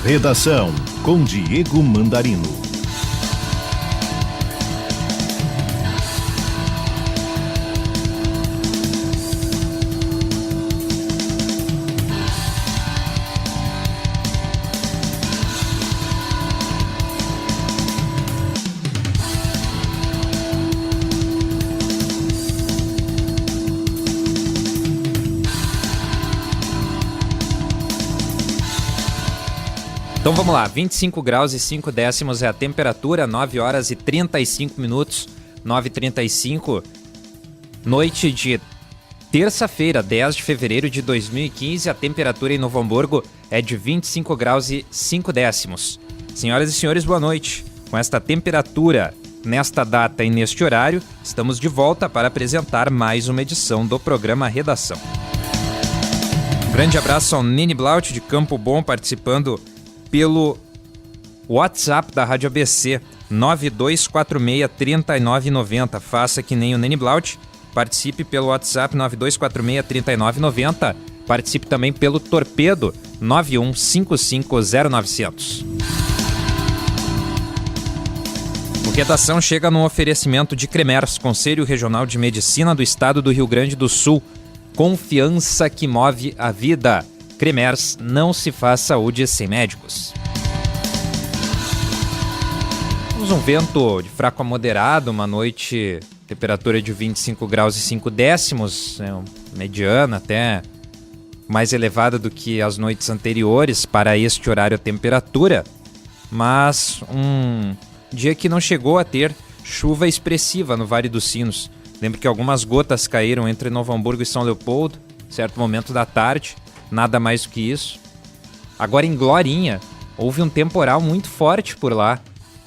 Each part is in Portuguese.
Redação com Diego Mandarino. Então vamos lá, 25 graus e 5 décimos é a temperatura, 9 horas e 35 minutos, 9h35, noite de terça-feira, 10 de fevereiro de 2015, a temperatura em Novo Hamburgo é de 25 graus e 5 décimos. Senhoras e senhores, boa noite. Com esta temperatura, nesta data e neste horário, estamos de volta para apresentar mais uma edição do programa Redação. Um grande abraço ao Nini Blaut de Campo Bom, participando pelo WhatsApp da Rádio ABC, 9246-3990. Faça que nem o Nene Blaut, participe pelo WhatsApp 9246-3990. Participe também pelo Torpedo 91550900. O Redação chega no oferecimento de Cremers, Conselho Regional de Medicina do Estado do Rio Grande do Sul. Confiança que move a vida. Cremers, não se faz saúde sem médicos. Temos um vento de fraco a moderado, uma noite, temperatura de 25 graus e 5 décimos, mediana até mais elevada do que as noites anteriores para este horário a temperatura, mas um dia que não chegou a ter chuva expressiva no Vale dos Sinos. Lembro que algumas gotas caíram entre Novo Hamburgo e São Leopoldo, em certo momento da tarde. Nada mais do que isso. Agora em Glorinha, houve um temporal muito forte por lá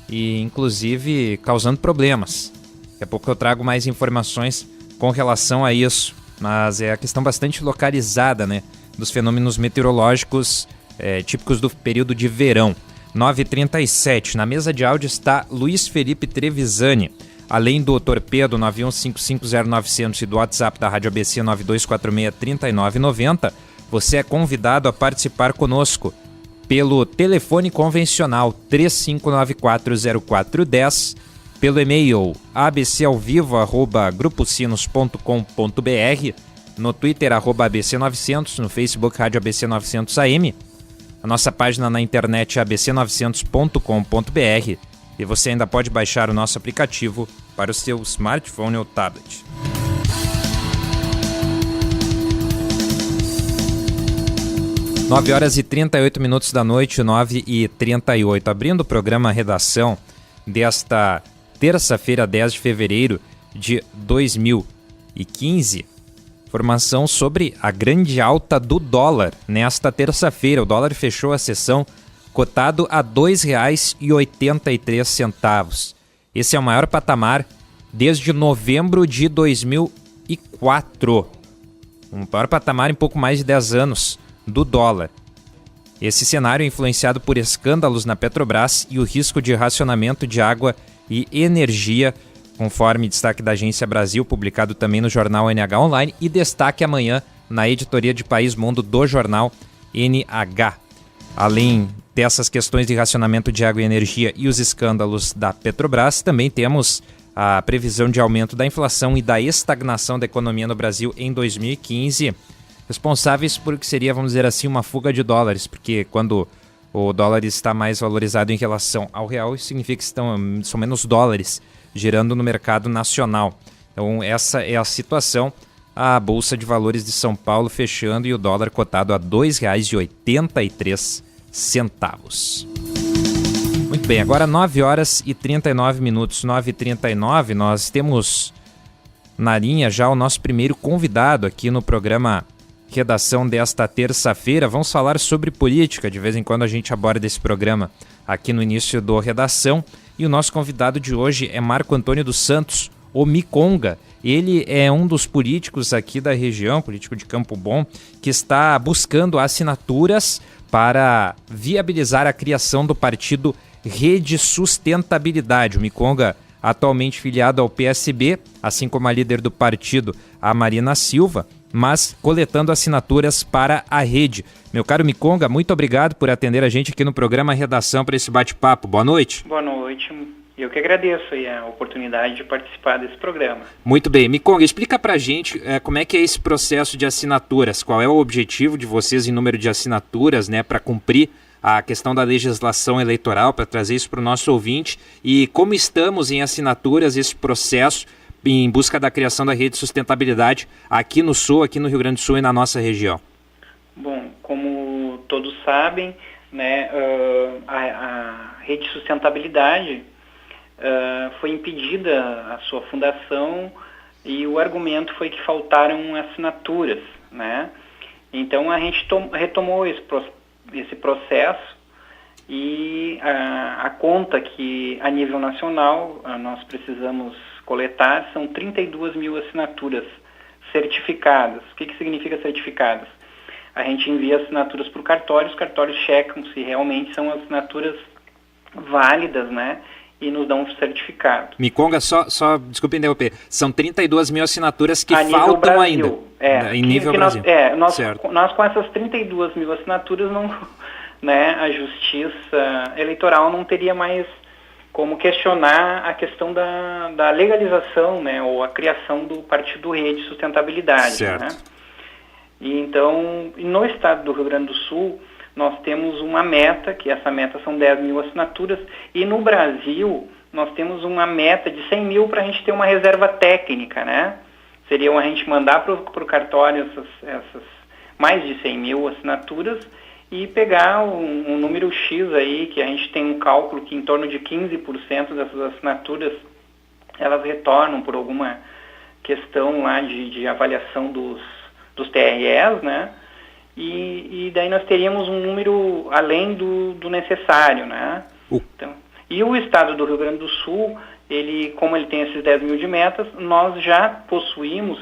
e inclusive causando problemas. Daqui a pouco eu trago mais informações com relação a isso, mas é a questão bastante localizada, né, dos fenômenos meteorológicos típicos do período de verão. 9h37, na mesa de áudio está Luiz Felipe Trevisani. Além do Torpedo 91550900 e do WhatsApp da Rádio ABC 9246-3990, você é convidado a participar conosco pelo telefone convencional 35940410, pelo e-mail abcalvivo@gruposinos.com.br, no Twitter @abc900, no Facebook Rádio ABC 900 AM, a nossa página na internet abc900.com.br e você ainda pode baixar o nosso aplicativo para o seu smartphone ou tablet. Nove horas e 38 minutos da noite, 9h38. Abrindo o programa Redação desta terça-feira, 10 de fevereiro de 2015. Informação sobre a grande alta do dólar nesta terça-feira. O dólar fechou a sessão cotado a R$ 2,83. Esse é o maior patamar desde novembro de 2004. Um maior patamar em pouco mais de 10 anos do dólar. Esse cenário é influenciado por escândalos na Petrobras e o risco de racionamento de água e energia, conforme destaque da Agência Brasil, publicado também no jornal NH Online, e destaque amanhã na editoria de País Mundo do jornal NH. Além dessas questões de racionamento de água e energia e os escândalos da Petrobras, também temos a previsão de aumento da inflação e da estagnação da economia no Brasil em 2015, responsáveis por o que seria, vamos dizer assim, uma fuga de dólares, porque quando o dólar está mais valorizado em relação ao real, isso significa que são menos dólares girando no mercado nacional. Então essa é a situação. A Bolsa de Valores de São Paulo fechando e o dólar cotado a R$ 2,83. Muito bem, agora 9 horas e 39 minutos, 9h39, nós temos na linha já o nosso primeiro convidado aqui no programa Redação desta terça-feira. Vamos falar sobre política, de vez em quando a gente aborda esse programa aqui no início do Redação. E o nosso convidado de hoje é Marco Antônio dos Santos, o Miconga. Ele é um dos políticos aqui da região, político de Campo Bom, que está buscando assinaturas para viabilizar a criação do partido Rede Sustentabilidade. O Miconga, atualmente filiado ao PSB, assim como a líder do partido, a Marina Silva, mas coletando assinaturas para a rede. Meu caro Miconga, muito obrigado por atender a gente aqui no programa Redação para esse bate-papo. Boa noite. Boa noite. Eu que agradeço aí a oportunidade de participar desse programa. Muito bem. Miconga, explica pra gente como é que é esse processo de assinaturas. Qual é o objetivo de vocês em número de assinaturas, né, para cumprir a questão da legislação eleitoral, para trazer isso para o nosso ouvinte, e como estamos em assinaturas, esse processo em busca da criação da rede de sustentabilidade aqui no Sul, aqui no Rio Grande do Sul e na nossa região. Bom, como todos sabem, né, a rede de sustentabilidade foi impedida a sua fundação e o argumento foi que faltaram assinaturas, né? Então a gente retomou esse processo e a conta que a nível nacional nós precisamos coletar são 32 mil assinaturas certificadas. O que significa certificadas? A gente envia assinaturas para o cartório, os cartórios checam se realmente são assinaturas válidas, né? E nos dão um certificado. Miconga, só desculpe interromper, são 32 mil assinaturas que Brasil, faltam ainda. Em nível Brasil. Nós com essas 32 mil assinaturas, não, né, a Justiça Eleitoral não teria mais como questionar a questão da legalização, né, ou a criação do Partido Rede Sustentabilidade. Certo. Né? E então, no estado do Rio Grande do Sul, nós temos uma meta, que essa meta são 10 mil assinaturas, e no Brasil nós temos uma meta de 100 mil para a gente ter uma reserva técnica, né? Seria a gente mandar para o cartório essas mais de 100 mil assinaturas e pegar um número X aí, que a gente tem um cálculo que em torno de 15% dessas assinaturas elas retornam por alguma questão lá de avaliação dos TREs, né? E daí nós teríamos um número além do necessário, né? Então, e o estado do Rio Grande do Sul, como ele tem esses 10 mil de metas, nós já possuímos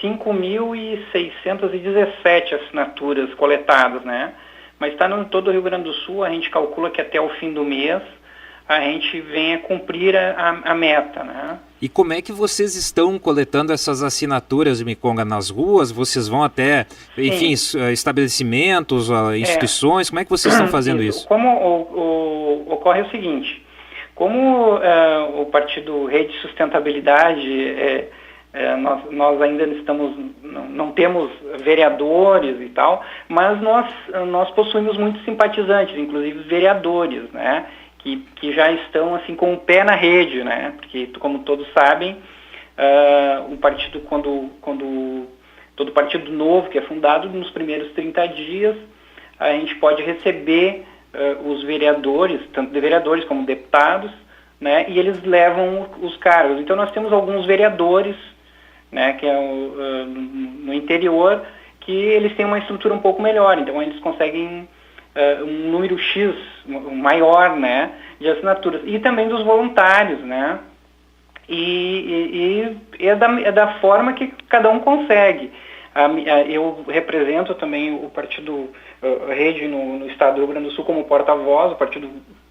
5.617 assinaturas coletadas, né? Mas está no todo o Rio Grande do Sul, a gente calcula que até o fim do mês a gente venha cumprir a meta, né? E como é que vocês estão coletando essas assinaturas, Miconga, nas ruas? Vocês vão até, enfim, estabelecimentos, instituições? Como é que vocês estão fazendo isso? Como ocorre o seguinte, como o Partido Rede de Sustentabilidade, nós ainda não temos vereadores e tal, mas nós possuímos muitos simpatizantes, inclusive vereadores, né? Que já estão assim com o pé na rede, né? Porque, como todos sabem, o partido, quando todo partido novo que é fundado, nos primeiros 30 dias, a gente pode receber os vereadores, tanto de vereadores como deputados, né? E eles levam os cargos. Então nós temos alguns vereadores, né? Que é no interior, que eles têm uma estrutura um pouco melhor. Então eles conseguem um número X maior, né, de assinaturas. E também dos voluntários, né? E é da forma que cada um consegue. Eu represento também o Partido Rede no estado do Rio Grande do Sul como porta-voz. O Partido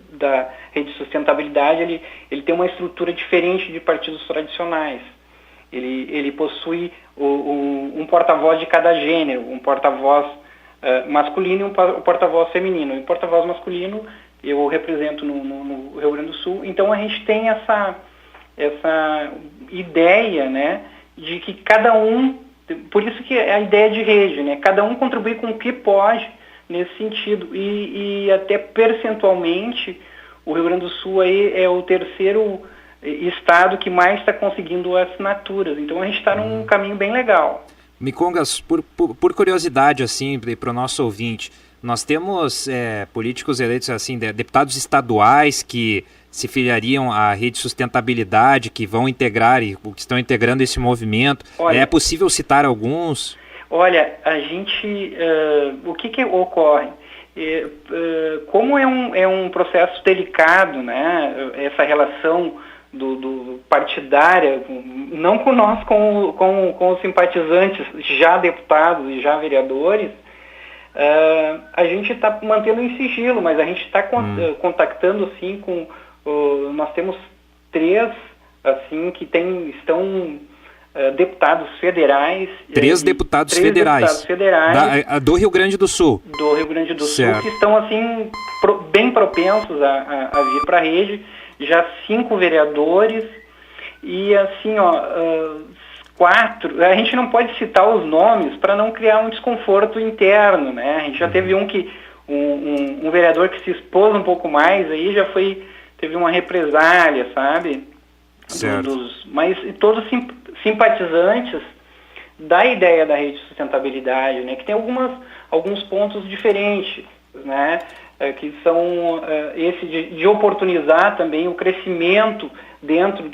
da Rede de Sustentabilidade, ele tem uma estrutura diferente de partidos tradicionais. Ele possui um porta-voz de cada gênero, um porta-voz masculino e um porta-voz feminino. E o porta-voz masculino eu represento no Rio Grande do Sul. Então a gente tem essa ideia, né, de que cada um, por isso que é a ideia de rede, né, cada um contribui com o que pode nesse sentido. E até percentualmente o Rio Grande do Sul aí é o terceiro estado que mais está conseguindo assinaturas. Então a gente está num caminho bem legal. Micongas, por curiosidade, assim, para o nosso ouvinte, nós temos políticos eleitos, assim, deputados estaduais que se filiariam à Rede Sustentabilidade, que vão integrar e que estão integrando esse movimento. Olha, é possível citar alguns? Olha, a gente, o que ocorre? Como é um processo delicado, né, essa relação do partidária, não com nós, com os simpatizantes, já deputados e já vereadores, a gente está mantendo em sigilo, mas a gente está contactando, assim, nós temos 3, assim, que estão deputados federais. 3 deputados federais. Deputados federais do Rio Grande do Sul. Do Rio Grande do certo. Sul, que estão assim bem propensos a vir para a rede. Já 5 vereadores e assim, 4. A gente não pode citar os nomes para não criar um desconforto interno, né? A gente já teve um vereador que se expôs um pouco mais, aí teve uma represália, sabe? Certo. Mas todos simpatizantes da ideia da rede de sustentabilidade, né? Que tem alguns pontos diferentes, né? Que são esse de oportunizar também o crescimento dentro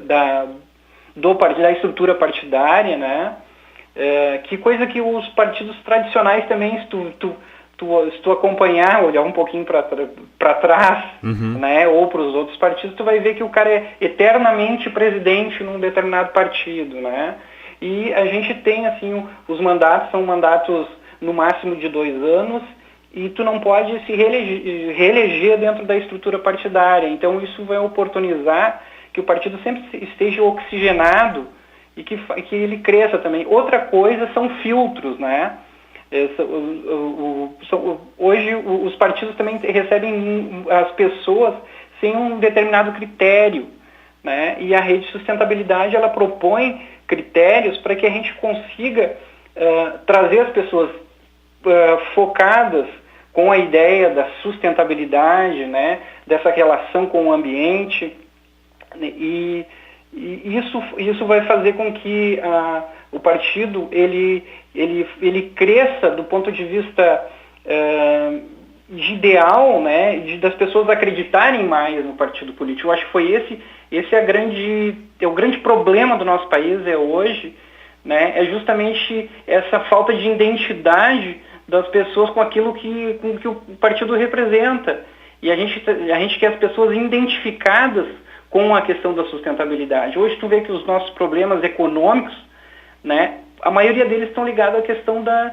da estrutura partidária, né? Que coisa que os partidos tradicionais também, se tu acompanhar, olhar um pouquinho para trás, né, ou para os outros partidos, tu vai ver que o cara é eternamente presidente num determinado partido, né? E a gente tem, assim, os mandatos são mandatos no máximo de 2 anos e tu não pode se reeleger dentro da estrutura partidária. Então isso vai oportunizar que o partido sempre esteja oxigenado e que ele cresça também. Outra coisa são filtros, né? Hoje os partidos também recebem as pessoas sem um determinado critério, né? E a rede de sustentabilidade ela propõe critérios para que a gente consiga trazer as pessoas focadas com a ideia da sustentabilidade, né? Dessa relação com o ambiente, e isso vai fazer com que o partido ele cresça do ponto de vista de ideal, né, das pessoas acreditarem mais no partido político. Eu acho que foi esse é o grande problema do nosso país hoje, né, é justamente essa falta de identidade das pessoas com aquilo que o partido representa. E a gente quer as pessoas identificadas com a questão da sustentabilidade. Hoje tu vê que os nossos problemas econômicos, né, a maioria deles estão ligados à questão da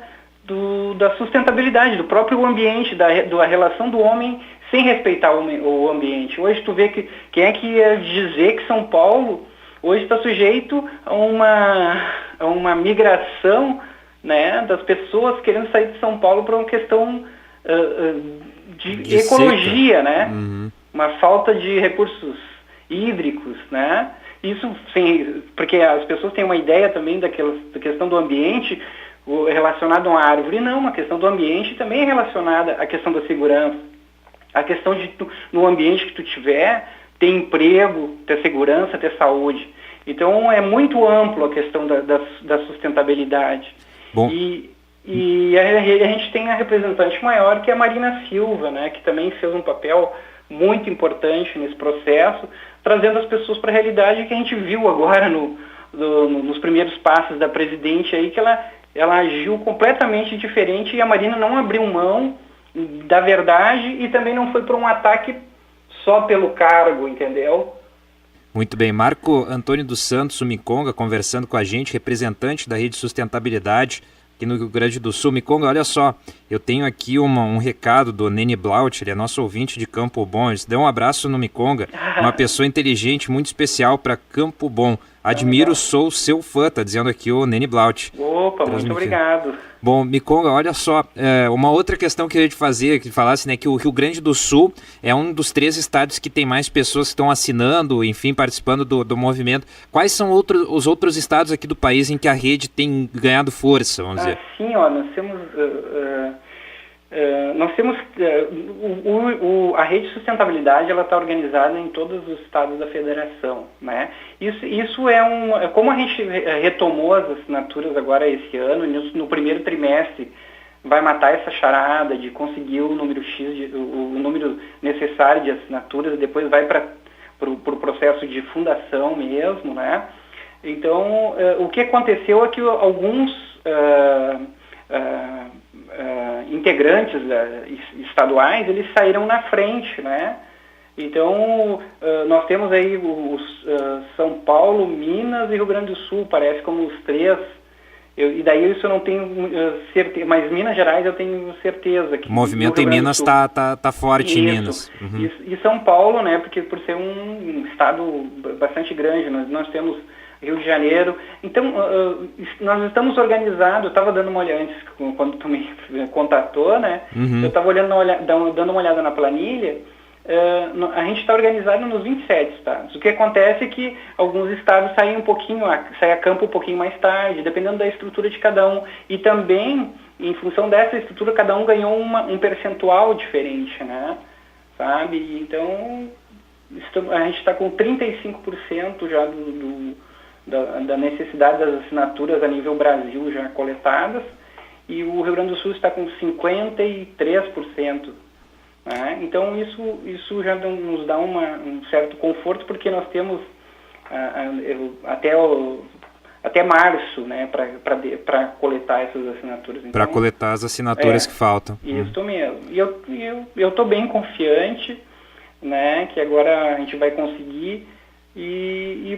sustentabilidade, do próprio ambiente, da relação do homem sem respeitar o ambiente. Hoje tu vê que quem é que ia dizer que São Paulo hoje está sujeito a uma migração, né, das pessoas querendo sair de São Paulo por uma questão de ecologia, seca, né? Uma falta de recursos hídricos, né? Isso porque as pessoas têm uma ideia também da questão do ambiente relacionado a uma árvore. Não, a questão do ambiente também é relacionada à questão da segurança. A questão de no ambiente que tu tiver, ter emprego, ter segurança, ter saúde. Então é muito amplo a questão da sustentabilidade. Bom. E a gente tem a representante maior, que é a Marina Silva, né, que também fez um papel muito importante nesse processo, trazendo as pessoas para a realidade que a gente viu agora nos primeiros passos da presidente aí, que ela agiu completamente diferente e a Marina não abriu mão da verdade e também não foi por um ataque só pelo cargo, entendeu? Muito bem. Marco Antônio dos Santos, o Miconga, conversando com a gente, representante da Rede Sustentabilidade aqui no Rio Grande do Sul. Miconga, olha só, eu tenho aqui um recado do Nene Blaut, ele é nosso ouvinte de Campo Bom. Ele deu um abraço no Miconga, uma pessoa inteligente, muito especial para Campo Bom. Admiro, sou seu fã, tá dizendo aqui o Nene Blaut. Opa, muito obrigado. Bom, Miconga, olha só, uma outra questão que eu ia te fazer, que falasse, né, que o Rio Grande do Sul é um dos 3 estados que tem mais pessoas que estão assinando, enfim, participando do movimento. Quais são os outros estados aqui do país em que a rede tem ganhado força, vamos dizer? Sim, ó, nós temos a rede de sustentabilidade, ela está organizada em todos os estados da federação, né? Isso é como a gente retomou as assinaturas agora esse ano, no primeiro trimestre vai matar essa charada de conseguir o número X, o número necessário de assinaturas, depois vai para o processo de fundação mesmo, né? Então, o que aconteceu é que alguns integrantes estaduais, eles saíram na frente, né? Então, nós temos aí São Paulo, Minas e Rio Grande do Sul, parece como os 3. E daí isso eu não tenho certeza, mas Minas Gerais eu tenho certeza. Que o movimento em Minas tá forte. Isso, em Minas. E São Paulo, né, porque por ser um estado bastante grande, nós temos Rio de Janeiro. Então, nós estamos organizados, eu estava dando uma olhada antes, quando tu me contatou, né? Eu estava dando uma olhada na planilha. A gente está organizado nos 27 estados. O que acontece é que alguns estados saem a campo um pouquinho mais tarde, dependendo da estrutura de cada um. E também, em função dessa estrutura, cada um ganhou um percentual diferente, né? Sabe? Então, a gente está com 35% já da necessidade das assinaturas a nível Brasil já coletadas, e o Rio Grande do Sul está com 53%. Né? Então isso já nos dá um certo conforto, porque nós temos até março, né, para coletar essas assinaturas. Então, para coletar as assinaturas que faltam. Isso mesmo. E eu estou bem confiante, né, que agora a gente vai conseguir e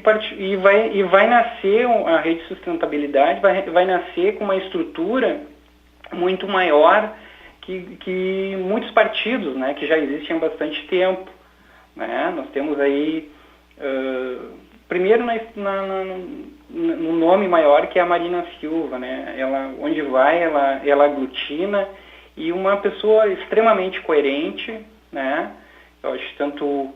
vai nascer a rede de sustentabilidade, vai nascer com uma estrutura muito maior que muitos partidos, né, que já existem há bastante tempo, né? Nós temos aí, primeiro no nome maior, que é a Marina Silva, né? Ela, onde vai, ela aglutina, e uma pessoa extremamente coerente, né? Eu acho, tanto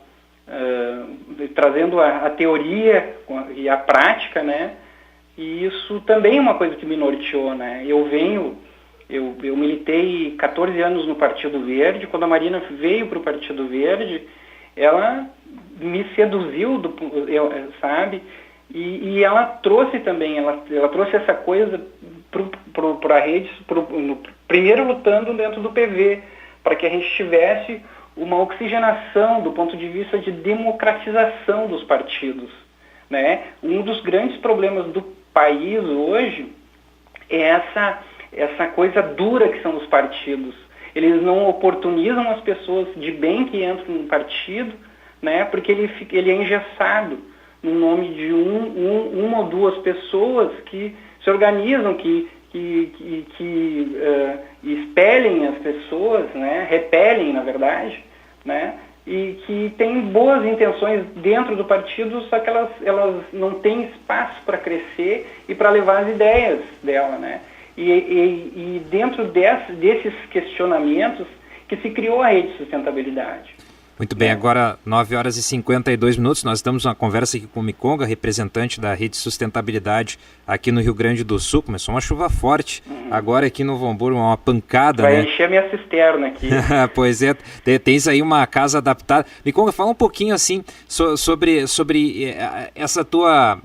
trazendo a teoria e a prática, né? E isso também é uma coisa que me norteou, né? Eu militei 14 anos no Partido Verde. Quando a Marina veio para o Partido Verde, ela me seduziu, sabe? E ela trouxe também, ela trouxe essa coisa para a rede, primeiro lutando dentro do PV, para que a gente tivesse uma oxigenação do ponto de vista de democratização dos partidos, né? Um dos grandes problemas do país hoje é essa coisa dura que são os partidos. Eles não oportunizam as pessoas de bem que entram no partido, né, porque ele é engessado no nome de uma ou duas pessoas que se organizam, que expelem as pessoas, né, repelem, na verdade, né, e que têm boas intenções dentro do partido, só que elas não têm espaço para crescer e para levar as ideias dela, né. E dentro desses questionamentos que se criou a Rede de Sustentabilidade. Muito bem, agora 9 horas e 52 minutos, nós estamos numa conversa aqui com o Miconga, representante da Rede de Sustentabilidade aqui no Rio Grande do Sul. Começou uma chuva forte, agora aqui no Novo Hamburgo, uma pancada, vai, né? Vai encher a minha cisterna aqui. Pois é, tens aí uma casa adaptada. Miconga, fala um pouquinho assim sobre essa tua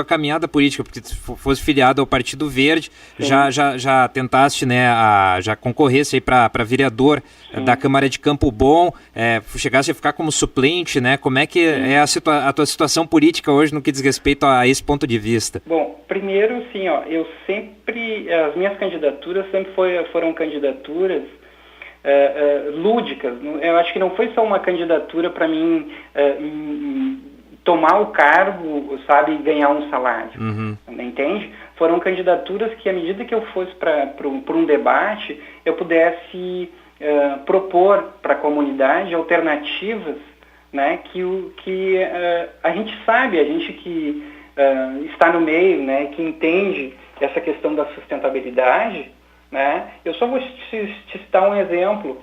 caminhada política, porque tu fosse filiado ao Partido Verde, já tentaste, né, já concorresse aí para vereador da Câmara de Campo Bom, chegaste a ficar como suplente, né? Como é que é a tua situação política hoje no que diz respeito a esse ponto de vista? Bom, primeiro, sim, as minhas candidaturas sempre foram candidaturas lúdicas. Eu acho que não foi só uma candidatura para mim tomar o cargo, sabe, e ganhar um salário, entende? Foram candidaturas que, à medida que eu fosse para um debate, eu pudesse propor para a comunidade alternativas, né, que a gente sabe, a gente que está no meio, né, que entende essa questão da sustentabilidade, né. Eu só vou te citar um exemplo.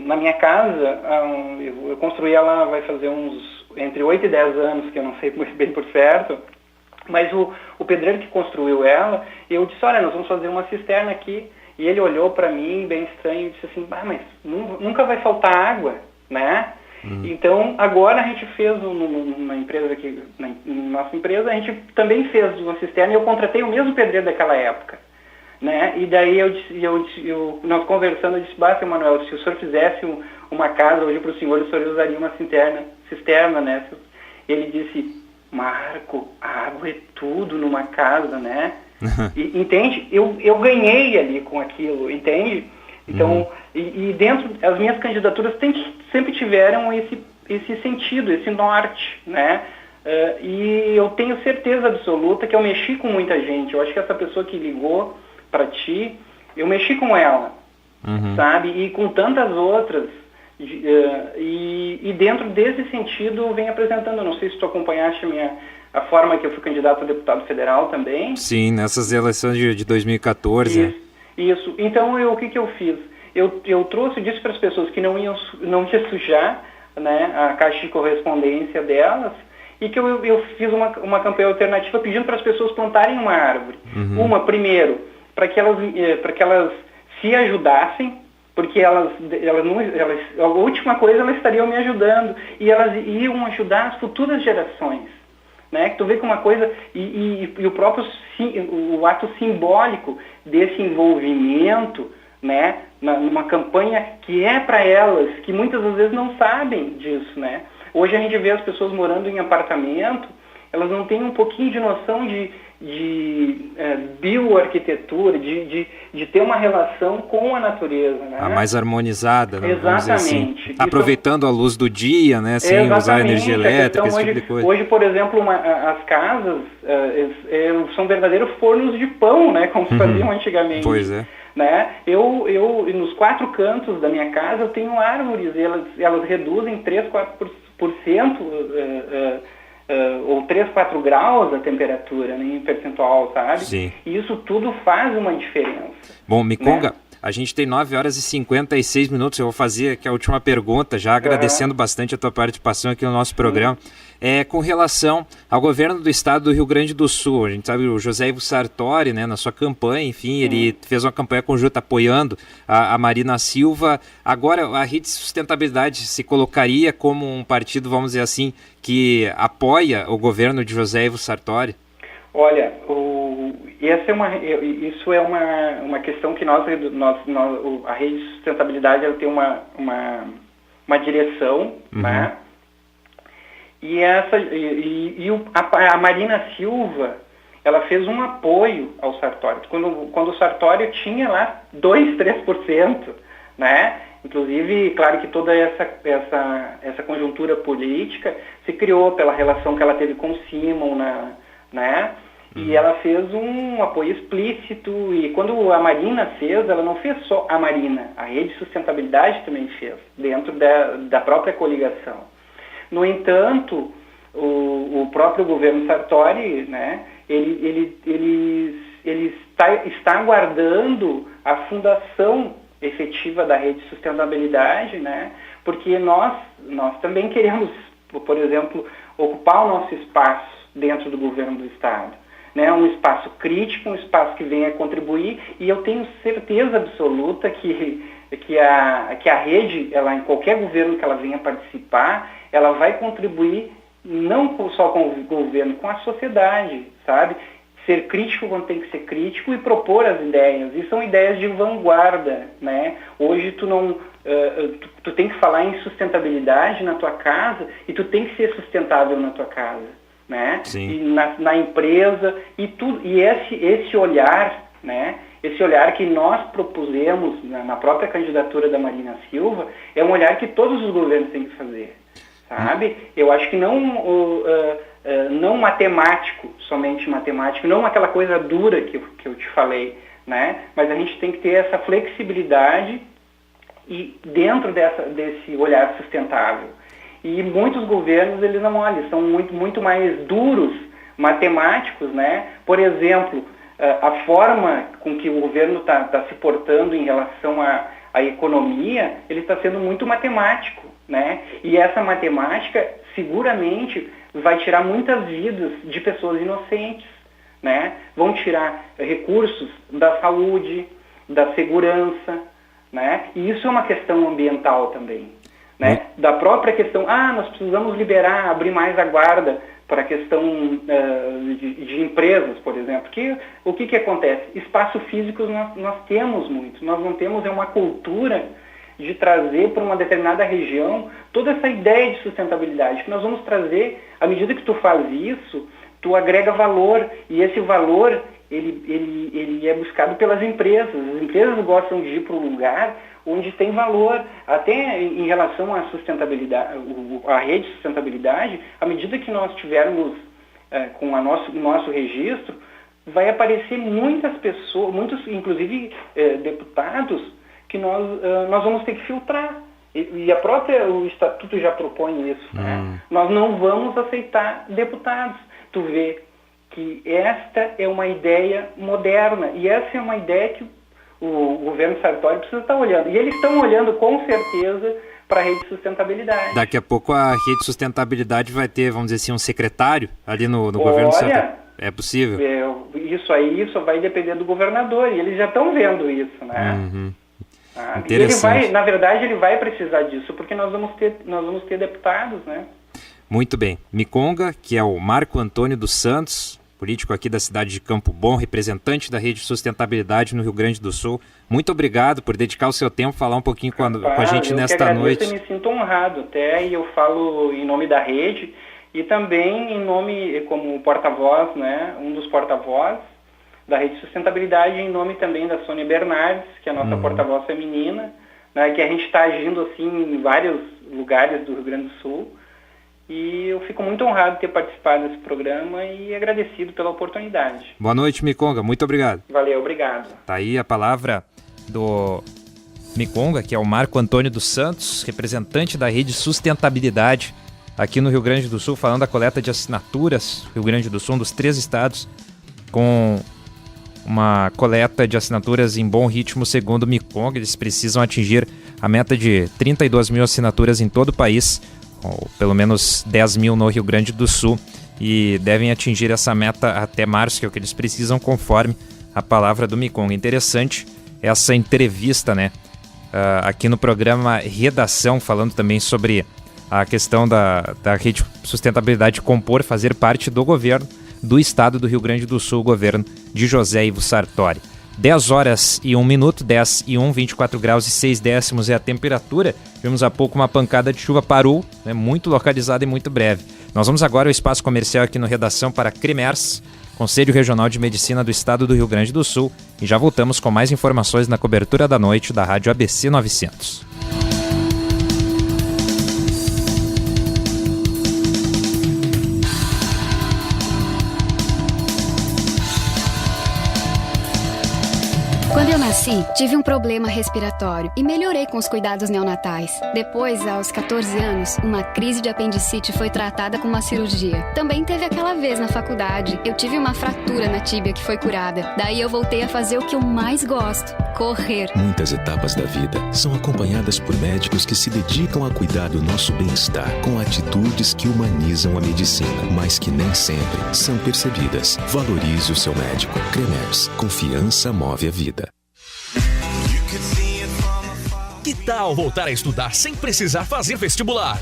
Na minha casa, eu construí ela, vai fazer entre 8 e 10 anos, que eu não sei muito bem por certo, mas o pedreiro que construiu ela, eu disse, olha, nós vamos fazer uma cisterna aqui. E ele olhou para mim, bem estranho, e disse assim, mas nunca vai faltar água, né? Então, agora a gente fez numa empresa aqui, na nossa empresa, a gente também fez uma cisterna, e eu contratei o mesmo pedreiro daquela época, né? E daí nós conversando, eu disse, seu Manuel, se o senhor fizesse uma casa hoje para o senhor usaria uma cisterna, né? E ele disse, Marco, a água é tudo numa casa, né? Entende? Eu ganhei ali com aquilo, entende? Então, e dentro, as minhas candidaturas sempre tiveram esse sentido, esse norte, né? E eu tenho certeza absoluta que eu mexi com muita gente. Eu acho que essa pessoa que ligou para ti, eu mexi com ela, sabe? E com tantas outras. E dentro desse sentido, eu venho apresentando, não sei se tu acompanhaste a forma que eu fui candidato a deputado federal também. Sim, nessas eleições de 2014. Isso. Então, o que eu fiz? Eu trouxe disso para as pessoas que não iam sujar, né, a caixa de correspondência delas, e que eu fiz uma campanha alternativa pedindo para as pessoas plantarem uma árvore. Primeiro, para que elas se ajudassem, porque a última coisa elas estariam me ajudando, e elas iam ajudar as futuras gerações. Né? Que tu vê que uma coisa, e o próprio o ato simbólico desse envolvimento, né, numa campanha que é para elas, que muitas das vezes não sabem disso, né? Hoje a gente vê as pessoas morando em apartamento, elas não têm um pouquinho de noção de bioarquitetura, de ter uma relação com a natureza, né? A mais harmonizada, né? Exatamente. Assim. Aproveitando a luz do dia, né? Sem usar energia elétrica, esse tipo de coisa. Hoje, por exemplo, as casas são verdadeiros fornos de pão, né? Como se faziam antigamente. Pois é. Né? Eu nos 4 cantos da minha casa eu tenho árvores, elas reduzem 3, 4% ou 3, 4 graus a temperatura, né, em percentual, sabe? Sim. E isso tudo faz uma diferença. Bom, Miconga, a gente tem 9h56, eu vou fazer aqui a última pergunta, já agradecendo bastante a tua participação aqui no nosso programa. Com relação ao governo do estado do Rio Grande do Sul, a gente sabe o José Ivo Sartori, né, na sua campanha, enfim, ele fez uma campanha conjunta apoiando a Marina Silva. Agora, a Rede de Sustentabilidade se colocaria como um partido, vamos dizer assim, que apoia o governo de José Ivo Sartori? Olha, isso é uma questão que a Rede de Sustentabilidade ela tem uma direção, né? E a Marina Silva, ela fez um apoio ao Sartori. Quando o Sartori tinha lá 2, 3%, né? Inclusive, claro que toda essa conjuntura política se criou pela relação que ela teve com o Simon, né? E ela fez um apoio explícito, e quando a Marina fez, ela não fez só a Marina, a Rede de Sustentabilidade também fez, dentro da própria coligação. No entanto, o próprio governo Sartori, né, ele está aguardando a fundação efetiva da Rede de Sustentabilidade, né, porque nós também queremos, por exemplo, ocupar o nosso espaço dentro do governo do Estado. Né, um espaço crítico, um espaço que venha contribuir, e eu tenho certeza absoluta que a rede, ela, em qualquer governo que ela venha participar, ela vai contribuir não só com o governo, com a sociedade, sabe? Ser crítico quando tem que ser crítico e propor as ideias, e são ideias de vanguarda, né? Hoje tu tem que falar em sustentabilidade na tua casa, e tu tem que ser sustentável na tua casa. Né? E na empresa, e esse olhar, né? Esse olhar que nós propusemos na própria candidatura da Marina Silva é um olhar que todos os governos têm que fazer, sabe? Eu acho que não matemático, somente matemático, não aquela coisa dura que eu te falei, né? Mas a gente tem que ter essa flexibilidade e dentro desse olhar sustentável. E muitos governos, eles não olham, são muito mais duros, matemáticos, né? Por exemplo, a forma com que o governo está se portando em relação à economia, ele está sendo muito matemático, né? E essa matemática, seguramente, vai tirar muitas vidas de pessoas inocentes, né? Vão tirar recursos da saúde, da segurança, né? E isso é uma questão ambiental também. Né? Da própria questão, nós precisamos abrir mais a guarda para a questão de empresas, por exemplo. O que acontece? Espaços físicos nós temos muito, nós não temos uma cultura de trazer para uma determinada região toda essa ideia de sustentabilidade, que nós vamos trazer, à medida que tu faz isso, tu agrega valor, e esse valor ele é buscado pelas empresas. As empresas gostam de ir para um lugar onde tem valor, até em relação à sustentabilidade, a rede de sustentabilidade, à medida que nós tivermos com o nosso registro, vai aparecer muitas pessoas, muitos, inclusive deputados, que nós vamos ter que filtrar. E o Estatuto já propõe isso. Né? Nós não vamos aceitar deputados. tu vê que esta é uma ideia moderna e essa é uma ideia que o governo Sartori precisa estar olhando. E eles estão olhando com certeza para a rede de sustentabilidade. Daqui a pouco a rede de sustentabilidade vai ter, vamos dizer assim, um secretário ali no governo Sartori. É possível? Isso aí vai depender do governador e eles já estão vendo isso, né? Uhum. E ele vai, na verdade, ele vai precisar disso, porque nós vamos ter deputados, né? Muito bem. Miconga, que é o Marco Antônio dos Santos, político aqui da cidade de Campo Bom, representante da Rede de Sustentabilidade no Rio Grande do Sul. Muito obrigado por dedicar o seu tempo, falar um pouquinho com a gente nesta noite. Eu me sinto honrado até, e eu falo em nome da rede e também em nome, como porta-voz, né, um dos porta-voz da Rede de Sustentabilidade, em nome também da Sônia Bernardes, que é a nossa porta-voz feminina, né, que a gente está agindo assim em vários lugares do Rio Grande do Sul. E eu fico muito honrado de ter participado desse programa e agradecido pela oportunidade. Boa noite, Miconga. Muito obrigado. Valeu, obrigado. Tá aí a palavra do Miconga, que é o Marco Antônio dos Santos, representante da Rede Sustentabilidade aqui no Rio Grande do Sul, falando da coleta de assinaturas. Rio Grande do Sul, um dos 3 estados com uma coleta de assinaturas em bom ritmo, segundo o Miconga. Eles precisam atingir a meta de 32 mil assinaturas em todo o país, ou pelo menos 10 mil no Rio Grande do Sul, e devem atingir essa meta até março, que é o que eles precisam, conforme a palavra do Miconga. Interessante essa entrevista, né? Aqui no programa Redação, falando também sobre a questão da Rede Sustentabilidade compor, fazer parte do governo do estado do Rio Grande do Sul, o governo de José Ivo Sartori. 10 horas e 1 minuto, 10 e 1, 24 graus e 6 décimos é a temperatura. Tivemos há pouco uma pancada de chuva, parou, né, muito localizada e muito breve. Nós vamos agora ao espaço comercial aqui no Redação para Cremers, Conselho Regional de Medicina do Estado do Rio Grande do Sul, e já voltamos com mais informações na cobertura da noite da Rádio ABC 900. Quando eu nasci, tive um problema respiratório e melhorei com os cuidados neonatais. Depois, aos 14 anos, uma crise de apendicite foi tratada com uma cirurgia. Também teve aquela vez na faculdade, eu tive uma fratura na tíbia que foi curada. Daí eu voltei a fazer o que eu mais gosto, correr. Muitas etapas da vida são acompanhadas por médicos que se dedicam a cuidar do nosso bem-estar, com atitudes que humanizam a medicina, mas que nem sempre são percebidas. Valorize o seu médico. Cremers, confiança move a vida. Que tal voltar a estudar sem precisar fazer vestibular?